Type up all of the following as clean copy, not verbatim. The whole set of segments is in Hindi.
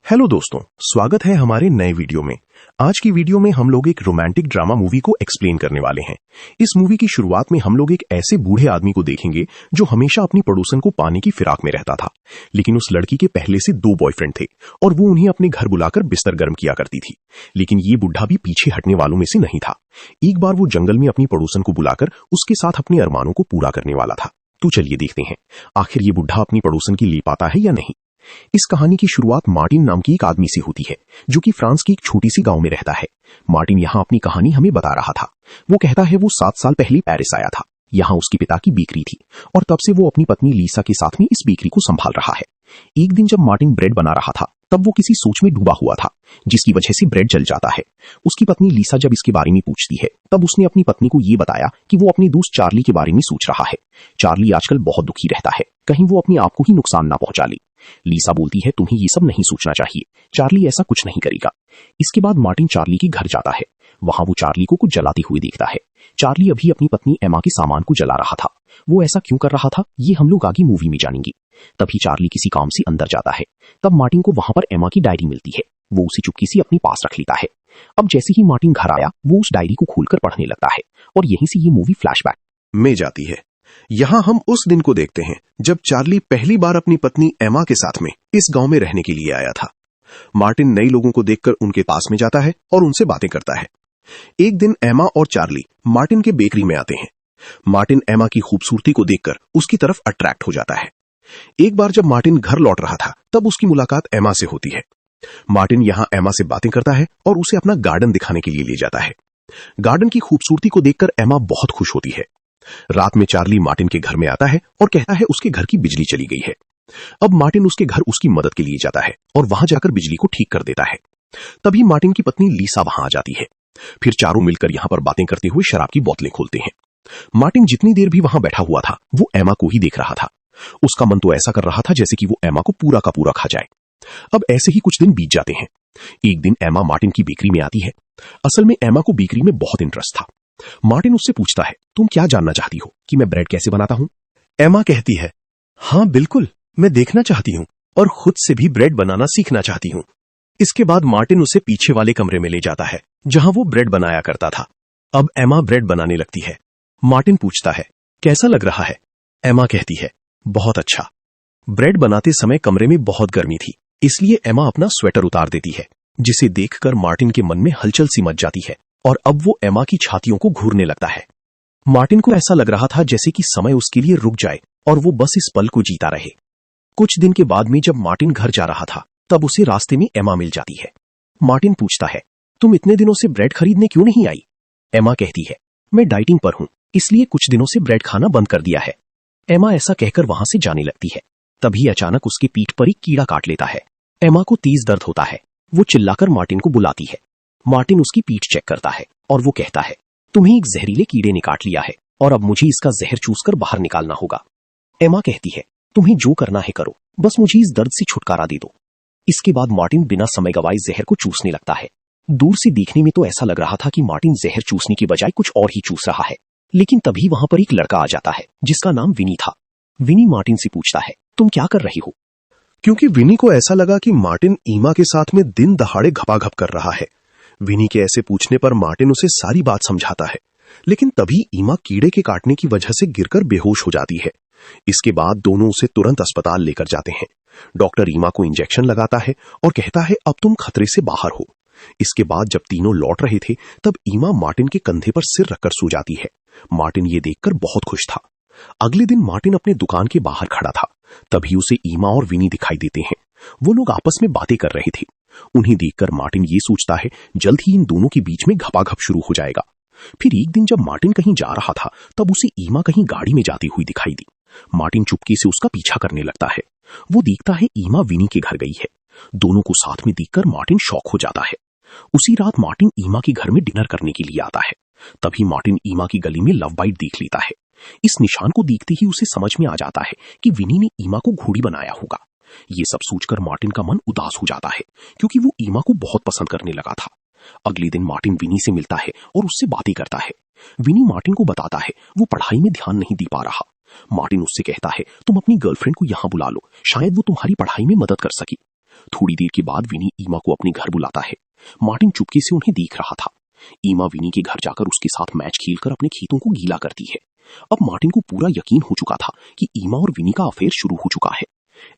हेलो दोस्तों, स्वागत है हमारे नए वीडियो में। आज की वीडियो में हम लोग एक रोमांटिक ड्रामा मूवी को एक्सप्लेन करने वाले हैं। इस मूवी की शुरुआत में हम लोग एक ऐसे बूढ़े आदमी को देखेंगे जो हमेशा अपनी पड़ोसन को पाने की फिराक में रहता था, लेकिन उस लड़की के पहले से 2 बॉयफ्रेंड थे और वो उन्हें अपने घर बुलाकर बिस्तर गर्म किया करती थी। लेकिन ये बुढ़ा भी पीछे हटने वालों में से नहीं था। एक बार वो जंगल में अपनी पड़ोसन को बुलाकर उसके साथ अपने अरमानों को पूरा करने वाला था। तो चलिए देखते हैं आखिर ये बुढ़ा अपनी पड़ोसन की ले पाता है या नहीं। इस कहानी की शुरुआत मार्टिन नाम की एक आदमी से होती है जो कि फ्रांस की एक छोटी सी गांव में रहता है। मार्टिन यहाँ अपनी कहानी हमें बता रहा था। वो कहता है वो 7 साल पहले पेरिस आया था। यहाँ उसके पिता की बेकरी थी और तब से वो अपनी पत्नी लीसा के साथ में इस बेकरी को संभाल रहा है। एक दिन जब मार्टिन ब्रेड बना रहा था तब वो किसी सोच में डूबा हुआ था जिसकी वजह से ब्रेड जल जाता है। उसकी पत्नी लीसा जब इसके बारे में पूछती है तब उसने अपनी पत्नी को ये बताया कि वो अपने दोस्त चार्ली के बारे में सोच रहा है। चार्ली आजकल बहुत दुखी रहता है, कहीं वो अपने आप को ही नुकसान ना पहुंचा ले। लीसा बोलती है तुम्हें ये सब नहीं सोचना चाहिए, चार्ली ऐसा कुछ नहीं करेगा। इसके बाद मार्टिन चार्ली के घर जाता है। वहां वो चार्ली को कुछ जलाते हुए देखता है। चार्ली अभी अपनी पत्नी एमा के सामान को जला रहा था। वो ऐसा क्यों कर रहा था ये हम लोग आगे मूवी में जानेंगे। तभी चार्ली किसी काम से अंदर जाता है। तब मार्टिन को वहां पर एमा की डायरी मिलती है। वो उसे चुपके से अपने पास रख लेता है। अब जैसे ही मार्टिन घर आया वो उस डायरी को खोलकर पढ़ने लगता है और यहीं से ये मूवी फ्लैशबैक में जाती है। यहाँ हम उस दिन को देखते हैं जब चार्ली पहली बार अपनी पत्नी एमा के साथ में इस गांव में रहने के लिए आया था। मार्टिन नई लोगों को देखकर उनके पास में जाता है और उनसे बातें करता है। एक दिन एमा और चार्ली मार्टिन के बेकरी में आते हैं। मार्टिन एमा की खूबसूरती को देखकर उसकी तरफ अट्रैक्ट हो जाता है। एक बार जब मार्टिन घर लौट रहा था तब उसकी मुलाकात एमा से होती है। मार्टिन यहाँ एमा से बातें करता है और उसे अपना गार्डन दिखाने के लिए ले जाता है। गार्डन की खूबसूरती को देखकर एमा बहुत खुश होती है। रात में चार्ली मार्टिन के घर में आता है और कहता है उसके घर की बिजली चली गई है। अब मार्टिन उसके घर उसकी मदद के लिए जाता है और वहां जाकर बिजली को ठीक कर देता है। तभी मार्टिन की पत्नी लीसा वहां आ जाती है। फिर चारों मिलकर यहाँ पर बातें करते हुए शराब की बोतलें खोलते हैं। मार्टिन जितनी देर भी वहां बैठा हुआ था वो एमा को ही देख रहा था। उसका मन तो ऐसा कर रहा था जैसे कि वो एमा को पूरा का पूरा खा जाए। अब ऐसे ही कुछ दिन बीत जाते हैं। एक दिन एमा मार्टिन की बेकरी में आती है। असल में एमा को बेकरी में बहुत इंटरेस्ट था। मार्टिन उससे पूछता है तुम क्या जानना चाहती हो कि मैं ब्रेड कैसे बनाता हूं। एमा कहती है हाँ बिल्कुल, मैं देखना चाहती हूँ और खुद से भी ब्रेड बनाना सीखना चाहती हूँ। इसके बाद मार्टिन उसे पीछे वाले कमरे में ले जाता है जहां वो ब्रेड बनाया करता था। अब एमा ब्रेड बनाने लगती है। मार्टिन पूछता है कैसा लग रहा है। एमा कहती है बहुत अच्छा। ब्रेड बनाते समय कमरे में बहुत गर्मी थी, इसलिए एमा अपना स्वेटर उतार देती है, जिसे देखकर मार्टिन के मन में हलचल सी मच जाती है और अब वो एमा की छातियों को घूरने लगता है। मार्टिन को ऐसा लग रहा था जैसे कि समय उसके लिए रुक जाए और वो बस इस पल को जीता रहे। कुछ दिन के बाद में जब मार्टिन घर जा रहा था तब उसे रास्ते में एमा मिल जाती है। मार्टिन पूछता है तुम इतने दिनों से ब्रेड खरीदने क्यों नहीं आई। एमा कहती है मैं डाइटिंग पर हूं, इसलिए कुछ दिनों से ब्रेड खाना बंद कर दिया है। एमा ऐसा कहकर वहां से जाने लगती है। तभी अचानक उसके पीठ पर एक कीड़ा काट लेता है। एमा को तेज दर्द होता है। वो चिल्लाकर मार्टिन को बुलाती है। मार्टिन उसकी पीठ चेक करता है और वो कहता है तुम्हें एक जहरीले कीड़े ने काट लिया है और अब मुझे इसका जहर चूसकर बाहर निकालना होगा। एमा कहती है तुम्हें जो करना है करो, बस मुझे इस दर्द से छुटकारा दे दो। इसके बाद मार्टिन बिना समय गवाए जहर को चूसने लगता है। दूर से देखने में तो ऐसा लग रहा था कि मार्टिन जहर चूसने की बजाय कुछ और ही चूस रहा है, लेकिन तभी वहां पर एक लड़का आ जाता है जिसका नाम विनी था। विनी मार्टिन से पूछता है तुम क्या कर रही हो। क्योंकि विनी को ऐसा लगा कि मार्टिन ईमा के साथ में दिन दहाड़े घपाघप कर रहा है। विनी के ऐसे पूछने पर मार्टिन उसे सारी बात समझाता है, लेकिन तभी ईमा कीड़े के काटने की वजह से गिरकर बेहोश हो जाती है। इसके बाद दोनों उसे तुरंत अस्पताल लेकर जाते हैं। डॉक्टर ईमा को इंजेक्शन लगाता है और कहता है अब तुम खतरे से बाहर हो। इसके बाद जब तीनों लौट रहे थे तब ईमा मार्टिन के कंधे पर सिर रखकर सो जाती है। मार्टिन ये देखकर बहुत खुश था। अगले दिन मार्टिन अपने दुकान के बाहर खड़ा था। तभी उसे ईमा और विनी दिखाई देते हैं। वो लोग आपस में बातें कर रहे थे। उन्हें देखकर मार्टिन ये सोचता है जल्द ही इन दोनों के बीच में घपाघप शुरू हो जाएगा। फिर एक दिन जब मार्टिन कहीं जा रहा था तब उसे ईमा कहीं गाड़ी में जाती हुई दिखाई दी। मार्टिन चुपके से उसका पीछा करने लगता है। वो देखता है ईमा विनी के घर गई है। दोनों को साथ में देखकर मार्टिन शॉक हो जाता है। उसी रात मार्टिन ईमा के घर में डिनर करने के लिए आता है। तभी मार्टिन ईमा की गली में लव बाइट देख लेता है। इस निशान को देखते ही उसे समझ में आ जाता है कि विनी ने ईमा को घोड़ी बनाया होगा। ये सब सोचकर मार्टिन का मन उदास हो जाता है क्योंकि वो ईमा को बहुत पसंद करने लगा था। अगले दिन मार्टिन विनी से मिलता है और उससे बातें करता है। विनी मार्टिन को बताता है वो पढ़ाई में ध्यान नहीं दे पा रहा। मार्टिन उससे कहता है तुम अपनी गर्लफ्रेंड को यहाँ बुला लो, शायद वो तुम्हारी पढ़ाई में मदद कर सके। थोड़ी देर के बाद विनी ईमा को अपने घर बुलाता है। मार्टिन चुपके से उन्हें देख रहा था। ईमा विनी के घर जाकर उसके साथ मैच खेलकर अपने खेतों को गीला करती है। अब मार्टिन को पूरा यकीन हो चुका था कि ईमा और विनी का अफेयर शुरू हो चुका है।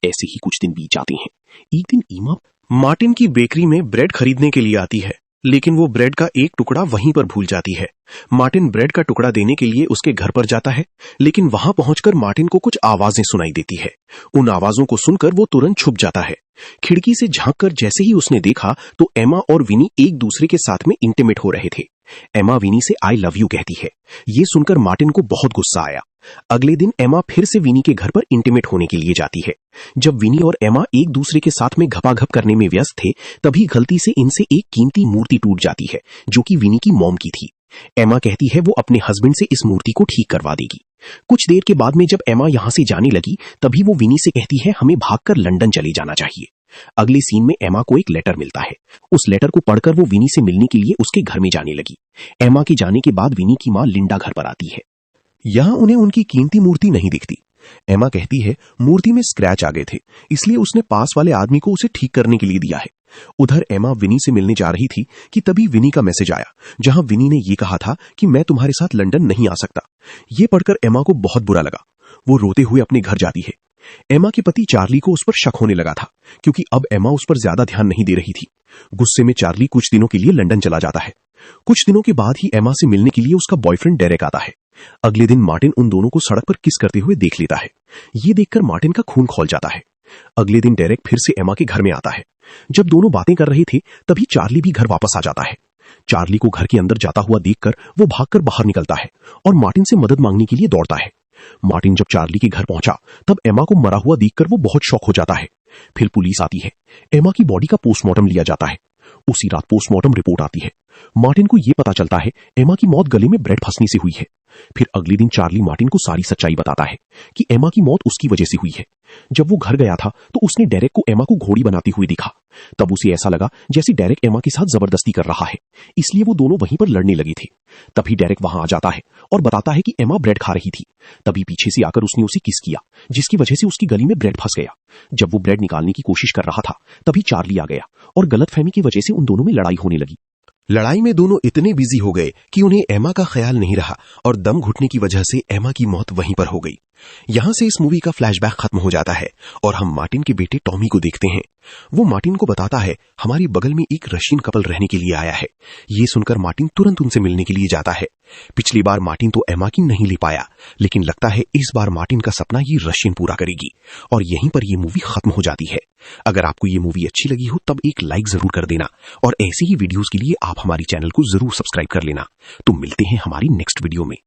ऐसे ही कुछ दिन बीत जाते हैं। एक दिन ईमा मार्टिन की बेकरी में ब्रेड खरीदने के लिए आती है, लेकिन वो ब्रेड का एक टुकड़ा वहीं पर भूल जाती है। मार्टिन ब्रेड का टुकड़ा देने के लिए उसके घर पर जाता है, लेकिन वहां पहुंचकर मार्टिन को कुछ आवाजें सुनाई देती है। उन आवाजों को सुनकर वो तुरंत छुप जाता है। खिड़की से झांककर जैसे ही उसने देखा तो एमा और विनी एक दूसरे के साथ में इंटीमेट हो रहे थे। एमा विनी से आई लव यू कहती है। ये सुनकर मार्टिन को बहुत गुस्सा आया। अगले दिन एमा फिर से विनी के घर पर इंटीमेट होने के लिए जाती है। जब विनी और एमा एक दूसरे के साथ में घपाघप करने में व्यस्त थे, तभी गलती से इनसे एक कीमती मूर्ति टूट जाती है, जो कि विनी की मॉम की थी। एमा कहती है वो अपने हस्बैंड से इस मूर्ति को ठीक करवा देगी। कुछ देर के बाद में जब एमा यहां से जाने लगी, तभी वो विनी से कहती है हमें भागकर लंदन चले जाना चाहिए। अगले सीन में एमा को एक लेटर मिलता है। उस लेटर को पढ़कर वो विनी से मिलने के लिए उसके घर में जाने लगी। एमा के जाने के बाद विनी की मां लिंडा घर पर आती है। यहां उन्हें उनकी कीमती मूर्ति नहीं दिखती। एमा कहती है मूर्ति में स्क्रैच आ गए थे, इसलिए उसने पास वाले आदमी को उसे ठीक करने के लिए दिया है। उधर एमा विनी से मिलने जा रही थी कि तभी विनी का मैसेज आया, जहां विनी ने ये कहा था कि मैं तुम्हारे साथ लंदन नहीं आ सकता। ये पढ़कर एमा को बहुत बुरा लगा। वो रोते हुए अपने घर जाती है। एमा के पति चार्ली को उस पर शक होने लगा था, क्योंकि अब एमा उस पर ज्यादा ध्यान नहीं दे रही थी। गुस्से में चार्ली कुछ दिनों के लिए लंदन चला जाता है। कुछ दिनों के बाद ही एमा से मिलने के लिए उसका बॉयफ्रेंड डेरेक आता है। अगले दिन मार्टिन उन दोनों को सड़क पर किस करते हुए देख लेता है। ये देखकर मार्टिन का खून खौल जाता है। अगले दिन डेरेक फिर से एमा के घर में आता है। जब दोनों बातें कर रहे थे, तभी चार्ली भी घर वापस आ जाता है। चार्ली को घर के अंदर जाता हुआ देखकर वो भागकर बाहर निकलता है और मार्टिन से मदद मांगने के लिए दौड़ता है। मार्टिन जब चार्ली के घर पहुंचा, तब एमा को मरा हुआ देखकर वो बहुत शॉक हो जाता है। फिर पुलिस आती है। एमा की बॉडी का पोस्टमार्टम लिया जाता है। उसी रात पोस्टमार्टम रिपोर्ट आती है। मार्टिन को यह पता चलता है एमा की मौत गले में ब्रेड फंसने से हुई है। फिर अगले दिन चार्ली मार्टिन को सारी सच्चाई बताता है कि एमा की मौत उसकी वजह से हुई है। जब वो घर गया था तो उसने डेरेक को एमा को घोड़ी बनाती हुई दिखा। तब उसे ऐसा लगा जैसे डेरेक एमा के साथ जबरदस्ती कर रहा है, इसलिए वो दोनों वहीं पर लड़ने लगे थे। तभी डेरेक वहां आ जाता है और बताता है कि एमा ब्रेड खा रही थी। तभी पीछे से आकर उसने उसे किस किया, जिसकी वजह से उसकी गली में ब्रेड फंस गया। जब वो ब्रेड निकालने की कोशिश कर रहा था, तभी चार्ली आ गया और गलतफहमी की वजह से उन दोनों में लड़ाई होने लगी। लड़ाई में दोनों इतने बिजी हो गए कि उन्हें एमा का ख्याल नहीं रहा और दम घुटने की वजह से एमा की मौत वहीं पर हो गई। यहां से इस मूवी का फ्लैशबैक खत्म हो जाता है और हम मार्टिन के बेटे टॉमी को देखते हैं। वो मार्टिन को बताता है हमारे बगल में एक रशियन कपल रहने के लिए आया है। ये सुनकर मार्टिन तुरंत उनसे मिलने के लिए जाता है। पिछली बार मार्टिन तो एमा की नहीं ले पाया, लेकिन लगता है इस बार मार्टिन का सपना ये रशियन पूरा करेगी और यहीं पर ये मूवी खत्म हो जाती है। अगर आपको ये मूवी अच्छी लगी हो तब एक लाइक जरूर कर देना और ऐसी ही वीडियोस के लिए आप हमारी चैनल को जरूर सब्सक्राइब कर लेना। तो मिलते हैं हमारी नेक्स्ट वीडियो में।